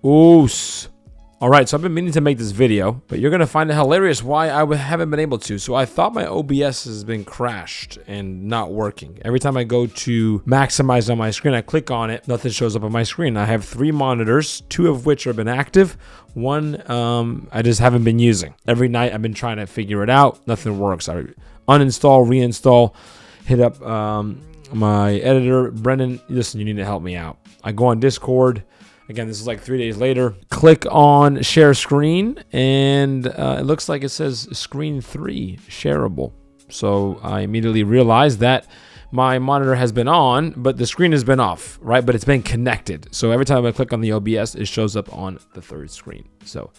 Oos. All right, so I've been meaning to make this video, but you're going to find it hilarious why I haven't been able to. So I thought my OBS has been crashed and not working. Every time I go to maximize on my screen, I click on it, nothing shows up on my screen. I have 3 monitors, 2 of which have been active. One I just haven't been using. Every night I've been trying to figure it out. Nothing works. I uninstall, reinstall, hit up my editor, Brendan, listen, you need to help me out. I go on Discord. Again, this is like 3 days later. Click on share screen, and it looks like it says screen 3 shareable. So I immediately realized that my monitor has been on, but the screen has been off, right? But it's been connected. So every time I click on the OBS, it shows up on the 3rd screen. So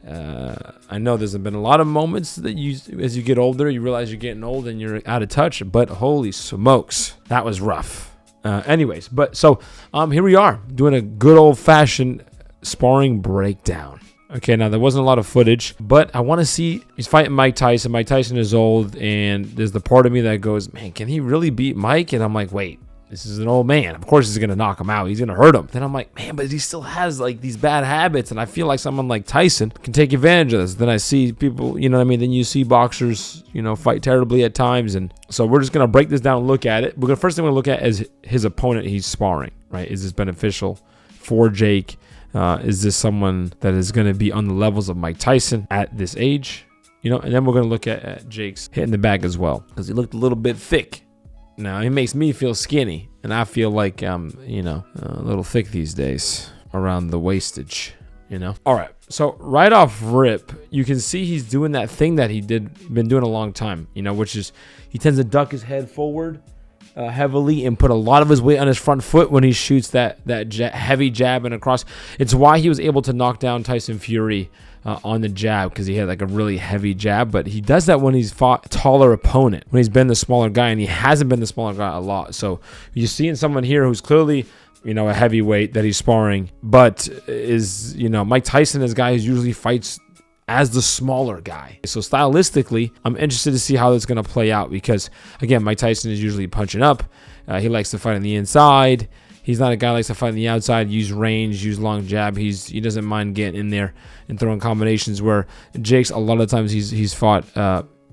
I know there's been a lot of moments that as you get older, you realize you're getting old and you're out of touch, but holy smokes, that was rough. Anyways, but so here we are doing a good old-fashioned sparring breakdown. Okay, now there wasn't a lot of footage, but I want to see. He's fighting Mike Tyson. Mike Tyson is old, and there's the part of me that goes, man, can he really beat Mike? And I'm like, wait, this is an old man. Of course he's going to knock him out. He's going to hurt him. Then I'm like, man, but he still has like these bad habits, and I feel like someone like Tyson can take advantage of this. Then I see people, you know what I mean? Then you see boxers, you know, fight terribly at times, and so we're just going to break this down and look at it. First thing we're going to look at is his opponent he's sparring, right? Is this beneficial for Jake? Is this someone that is going to be on the levels of Mike Tyson at this age? You know, and then we're going to look at Jake's hitting the bag as well, because he looked a little bit thick. Now, he makes me feel skinny, and I feel like I'm, you know, a little thick these days around the wastage, you know? All right, so right off rip, you can see he's doing that thing that been doing a long time, you know, which is he tends to duck his head forward heavily and put a lot of his weight on his front foot when he shoots that heavy jab and across. It's why he was able to knock down Tyson Fury on the jab, because he had like a really heavy jab, but he does that when he's fought a taller opponent, when he's been the smaller guy, and he hasn't been the smaller guy a lot. So you're seeing someone here who's clearly, you know, a heavyweight that he's sparring, but is, you know, Mike Tyson is a guy who usually fights as the smaller guy. So stylistically, I'm interested to see how that's going to play out, because again, Mike Tyson is usually punching up. He likes to fight on the inside. He's not a guy who likes to fight on the outside, use range, use long jab. He doesn't mind getting in there and throwing combinations, where Jake's, a lot of times he's fought,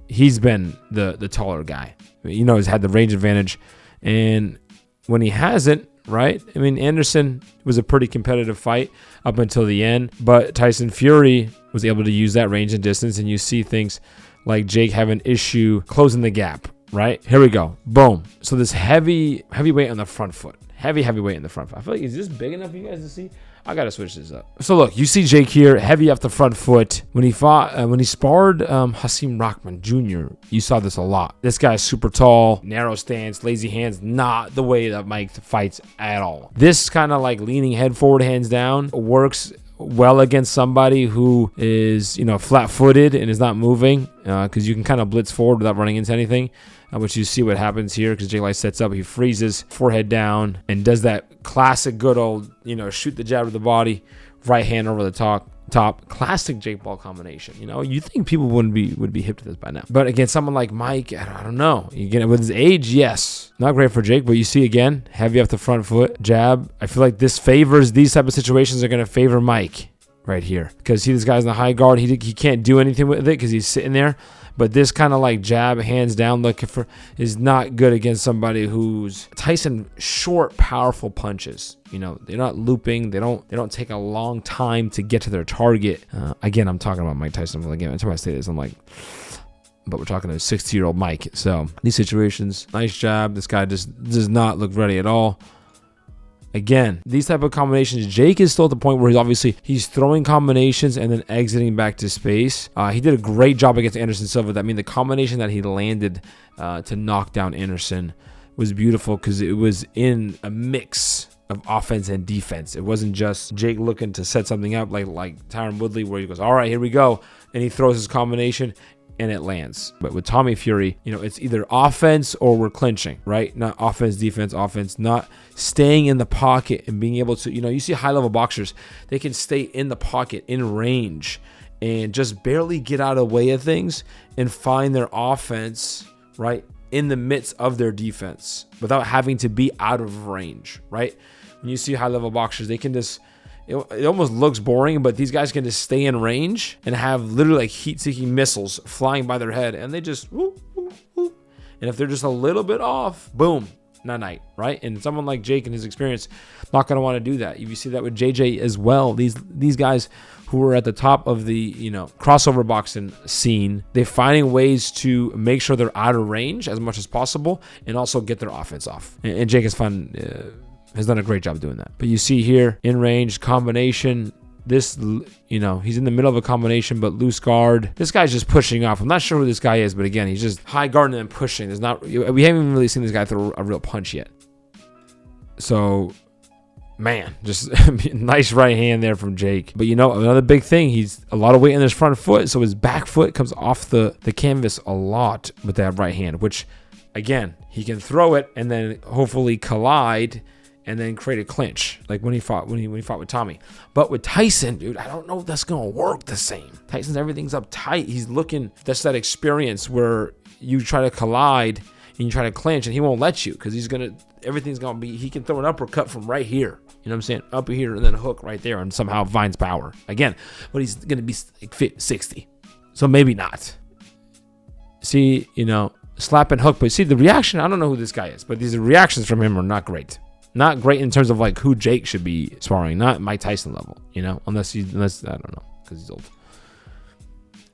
he's been the taller guy. You know, he's had the range advantage. And when he hasn't, right? I mean, Anderson was a pretty competitive fight up until the end, but Tyson Fury was able to use that range and distance, and you see things like Jake have an issue closing the gap, right? Here we go. Boom. So this heavy weight on the front foot. Heavy weight in the front foot. I feel like, is this big enough for you guys to see? I gotta switch this up. So look, you see Jake here, heavy off the front foot. When he sparred Hasim Rahman Jr., you saw this a lot. This guy's super tall, narrow stance, lazy hands, not the way that Mike fights at all. This kind of like leaning head forward, hands down, works well against somebody who is, you know, flat-footed and is not moving, because you can kind of blitz forward without running into anything, which you see what happens here, because Jake Light sets up, he freezes, forehead down, and does that classic good old, you know, shoot the jab to the body, right hand over the top. Classic Jake Paul combination. You know, you think people would be hip to this by now, but again, someone like Mike, I don't know. You get it with his age, yes, not great for Jake, but you see again, heavy off the front foot, jab. I feel like this favors, these type of situations are going to favor Mike right here, because this guy's in the high guard. He can't do anything with it because he's sitting there. But this kind of like jab, hands down, looking for, is not good against somebody who's Tyson. Short, powerful punches. You know, they're not looping. They don't take a long time to get to their target. Again, I'm talking about Mike Tyson. Again, every time I say this, I'm like, but we're talking to a 60-year-old Mike. So these situations, nice jab. This guy just does not look ready at all. Again, these type of combinations, Jake is still at the point where he's throwing combinations and then exiting back to space. He did a great job against Anderson Silva. I mean, the combination that he landed to knock down Anderson was beautiful, because it was in a mix of offense and defense. It wasn't just Jake looking to set something up like Tyron Woodley, where he goes, all right, here we go, and he throws his combination and it lands. But with Tommy Fury, you know, it's either offense or we're clinching, right? Not offense, offense, not staying in the pocket and being able to, you know, you see high-level boxers, they can stay in the pocket, in range, and just barely get out of the way of things and find their offense, right, in the midst of their defense without having to be out of range, right? When you see high-level boxers, they can just, it almost looks boring, but these guys can just stay in range and have literally like heat-seeking missiles flying by their head, and they just whoop, whoop, whoop. And if they're just a little bit off, boom, night, right? And someone like Jake and his experience, not going to want to do that. You see that with JJ as well. These guys who are at the top of the, you know, crossover boxing scene, they're finding ways to make sure they're out of range as much as possible and also get their offense off. And Jake has done a great job doing that. But you see here, in range, combination, this, you know, he's in the middle of a combination, but loose guard. This guy's just pushing off. I'm not sure who this guy is, but again, he's just high guard and then pushing. We haven't even really seen this guy throw a real punch yet. So, man, just nice right hand there from Jake. But you know, another big thing, he's a lot of weight in his front foot, so his back foot comes off the canvas a lot with that right hand, which, again, he can throw it and then hopefully collide and then create a clinch, like when he fought with Tommy. But with Tyson, dude, I don't know if that's gonna work the same. Tyson's, everything's uptight. He's looking, that's that experience where you try to collide and you try to clinch and he won't let you, because everything's gonna be, he can throw an uppercut from right here. You know what I'm saying? Up here and then a hook right there and somehow finds power. Again, but he's gonna be like 60. So maybe not. See, you know, slap and hook, but see the reaction, I don't know who this guy is, but these reactions from him are not great. Not great in terms of like who Jake should be sparring, not Mike Tyson level, you know, unless I don't know, because he's old.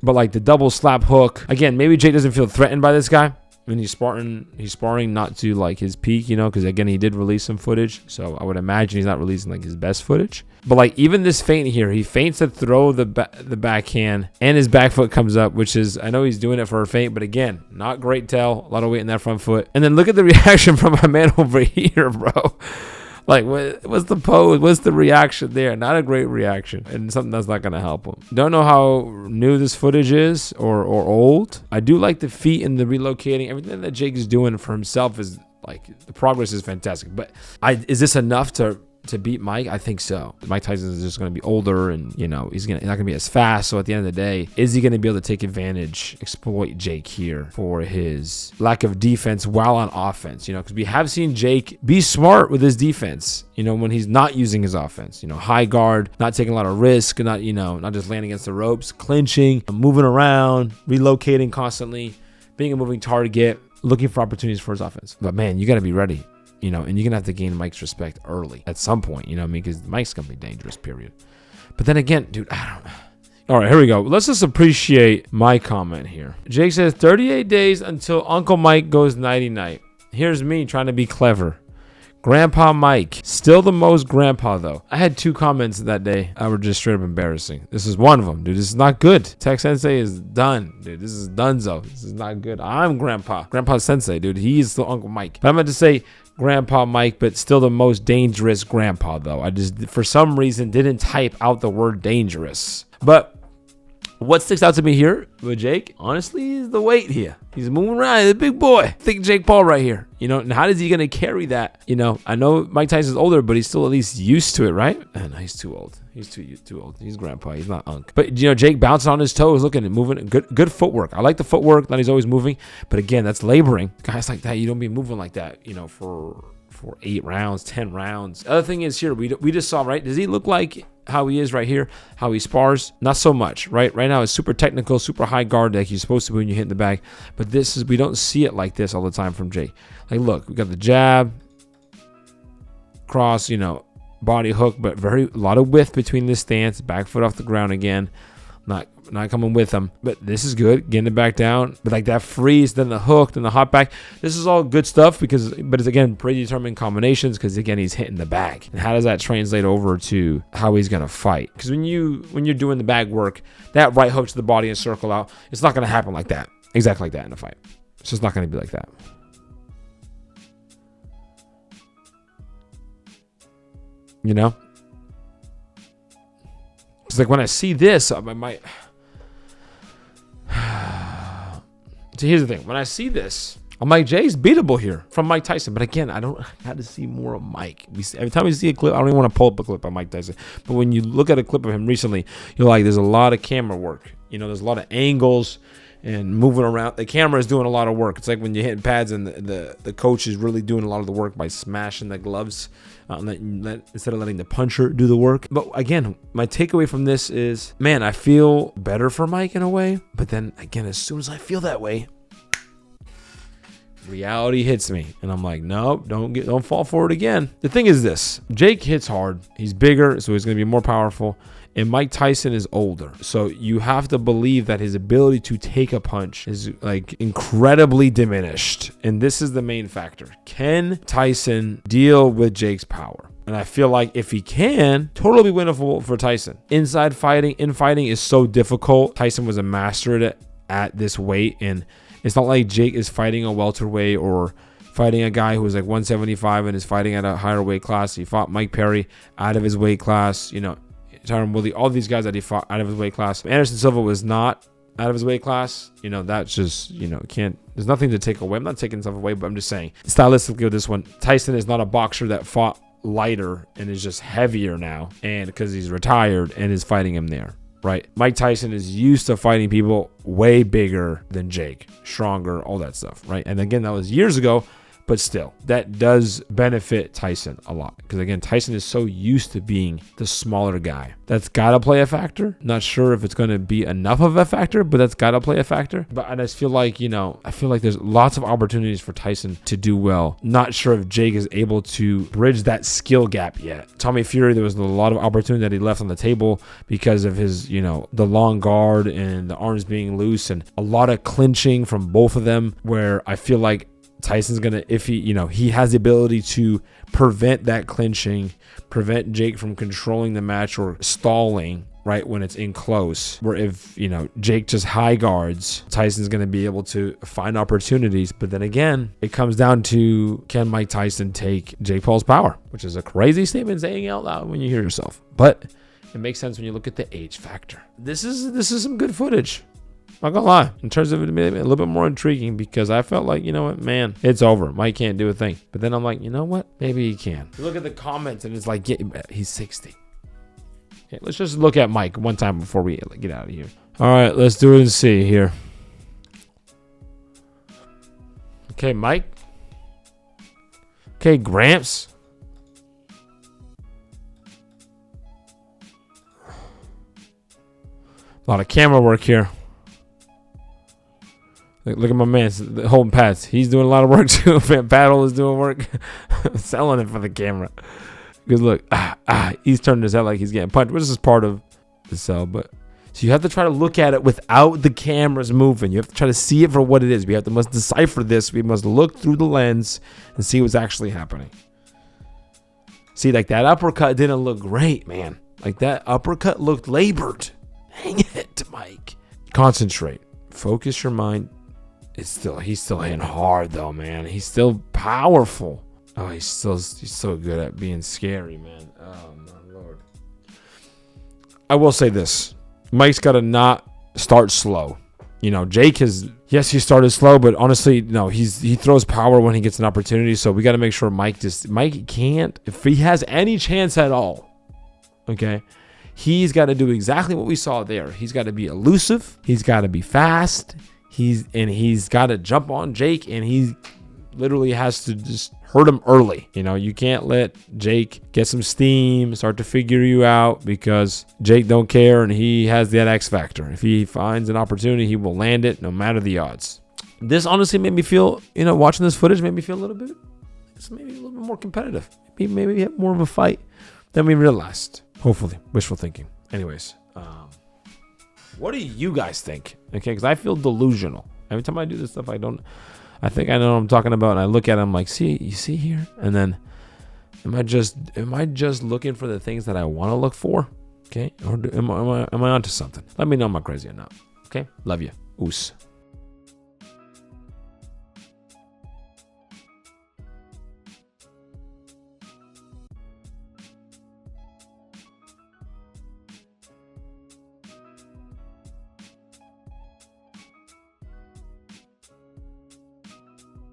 But like the double slap hook, again, maybe Jake doesn't feel threatened by this guy when he's sparring not to like his peak, you know, because again, he did release some footage, so I would imagine he's not releasing like his best footage. But like even this feint here, he feints to throw the backhand and his back foot comes up, which is, I know he's doing it for a feint, but again, not great tell, a lot of weight in that front foot. And then look at the reaction from my man over here, bro. Like, what's the pose? What's the reaction there? Not a great reaction, and something that's not going to help him. Don't know how new this footage is or old. I do like the feet and the relocating. Everything that Jake is doing for himself is like, the progress is fantastic. But is this enough to beat Mike? I think so. Mike Tyson is just going to be older, and you know he's not going to be as fast. So at the end of the day, is he going to be able to take advantage, exploit Jake here for his lack of defense while on offense? You know, because we have seen Jake be smart with his defense. You know, when he's not using his offense. You know, high guard, not taking a lot of risk, not just landing against the ropes, clinching, moving around, relocating constantly, being a moving target, looking for opportunities for his offense. But man, you got to be ready. You know, and you're going to have to gain Mike's respect early at some point, you know what I mean? Because Mike's going to be dangerous, period. But then again, dude, I don't know. All right, here we go. Let's just appreciate my comment here. Jake says, 38 days until Uncle Mike goes nighty-night. Here's me trying to be clever. Grandpa Mike. Still the most grandpa, though. I had 2 comments that day that were just straight up embarrassing. This is one of them, dude. This is not good. Tech Sensei is done, dude. This is donezo. This is not good. I'm Grandpa. Grandpa Sensei, dude. He is still Uncle Mike. But I meant to say Grandpa Mike, but still the most dangerous grandpa, though. I just, for some reason, didn't type out the word dangerous. But what sticks out to me here with Jake, honestly, is the weight here. He's moving around. He's a big boy. Think Jake Paul right here. You know, and how is he going to carry that? You know, I know Mike Tyson's older, but he's still at least used to it, right? No, he's too old. He's too old. He's grandpa. He's not Unc. But, you know, Jake bouncing on his toes, looking and moving. Good footwork. I like the footwork that he's always moving. But again, that's laboring. Guys like that, you don't be moving like that, you know, for 8 rounds, 10 rounds. The other thing is here, we just saw, right? Does he look like how he is right here, how he spars? Not so much, right? Right now it's super technical, super high guard like you're supposed to be when you hit the bag. But we don't see it like this all the time from Jake. Like, look, we got the jab, cross, you know, body hook, but a lot of width between this stance, back foot off the ground again. Not coming with him, but this is good. Getting it back down, but like that freeze, then the hook, then the hot back. This is all good stuff but it's again predetermined combinations because again he's hitting the bag. And how does that translate over to how he's gonna fight? Because when you're doing the bag work, that right hook to the body and circle out, it's not gonna happen like that, exactly like that in a fight. It's just not gonna be like that. You know, it's like when I see this, I might. So here's the thing. When I see this, I'm like, Jay's beatable here from Mike Tyson. But again, I had to see more of Mike. Every time we see a clip, I don't even want to pull up a clip of Mike Tyson. But when you look at a clip of him recently, you're like, there's a lot of camera work. You know, there's a lot of angles. and moving around. The camera is doing a lot of work. It's like when you hit pads and the coach is really doing a lot of the work by smashing the gloves instead of letting the puncher do the work. But again, my takeaway from this is, man, I feel better for Mike in a way. But then again, as soon as I feel that way, reality hits me, and I'm like, nope, don't fall for it again. The thing is this: Jake hits hard. He's bigger, so he's going to be more powerful. And Mike Tyson is older, so you have to believe that his ability to take a punch is like incredibly diminished. And this is the main factor. Can Tyson deal with Jake's power? And I feel like if he can, totally winnable for Tyson. Infighting is so difficult. Tyson was a master at this weight, and it's not like Jake is fighting a welterweight or fighting a guy who's like 175 and is fighting at a higher weight class. He fought Mike Perry out of his weight class, Tyron Woodley, all these guys that he fought out of his weight class. Anderson Silva was not out of his weight class. That's just, there's nothing to take away. I'm not taking stuff away, but I'm just saying, stylistically with this one, Tyson is not a boxer that fought lighter and is just heavier now, and because he's retired and is fighting him there. Right. Mike Tyson is used to fighting people way bigger than Jake, stronger, all that stuff. Right. And again, that was years ago, but still, that does benefit Tyson a lot. Because again, Tyson is so used to being the smaller guy. That's got to play a factor. Not sure if it's going to be enough of a factor, but that's got to play a factor. But I just feel like, there's lots of opportunities for Tyson to do well. Not sure if Jake is able to bridge that skill gap yet. Tommy Fury, there was a lot of opportunity that he left on the table because of his, the long guard and the arms being loose and a lot of clinching from both of them, where I feel like Tyson's gonna, if he has the ability to prevent that clinching, prevent Jake from controlling the match or stalling right when it's in close, where if Jake just high guards, Tyson's gonna be able to find opportunities. But then again, it comes down to, can Mike Tyson take Jake Paul's power, which is a crazy statement saying out loud when you hear yourself, but it makes sense when you look at the age factor. This is some good footage. Not gonna lie, in terms of it being a little bit more intriguing, because I felt like, man, it's over. Mike can't do a thing. But then I'm like, what? Maybe he can. You look at the comments and it's like, he's 60. Okay, let's just look at Mike one time before we get out of here. All right, let's do it and see here. Okay, Mike. Okay, Gramps. A lot of camera work here. Look at my man holding pads. He's doing a lot of work too. Battle is doing work. Selling it for the camera. Because look, he's turning his head like he's getting punched, which is part of the sell. But so you have to try to look at it without the cameras moving. You have to try to see it for what it is. We must decipher this. We must look through the lens and see what's actually happening. See, like that uppercut didn't look great, man. Like that uppercut looked labored. Hang it, Mike. Concentrate. Focus your mind. He's still hitting hard though, man. He's still powerful. Oh, he's so good at being scary, man. Oh my Lord. I will say this: Mike's got to not start slow. Jake he started slow, but honestly, no, he throws power when he gets an opportunity. So we got to make sure Mike can't, if he has any chance at all, okay, he's got to do exactly what we saw there. He's got to be elusive. He's got to be fast. He's got to jump on Jake, and he literally has to just hurt him early. You can't let Jake get some steam, start to figure you out, because Jake don't care, and he has that X factor. If he finds an opportunity, he will land it no matter the odds. This honestly made me feel, watching this footage made me feel a little bit more competitive. Maybe have more of a fight than we realized. Hopefully, wishful thinking. Anyways, what do you guys think? Okay, because I feel delusional every time I do this stuff. I think I know what I'm talking about, and I look at it, I'm like, you see here, and then am I just looking for the things that I want to look for? Okay, or am I onto something? Let me know, am I crazy or not? Okay, love you. Oos.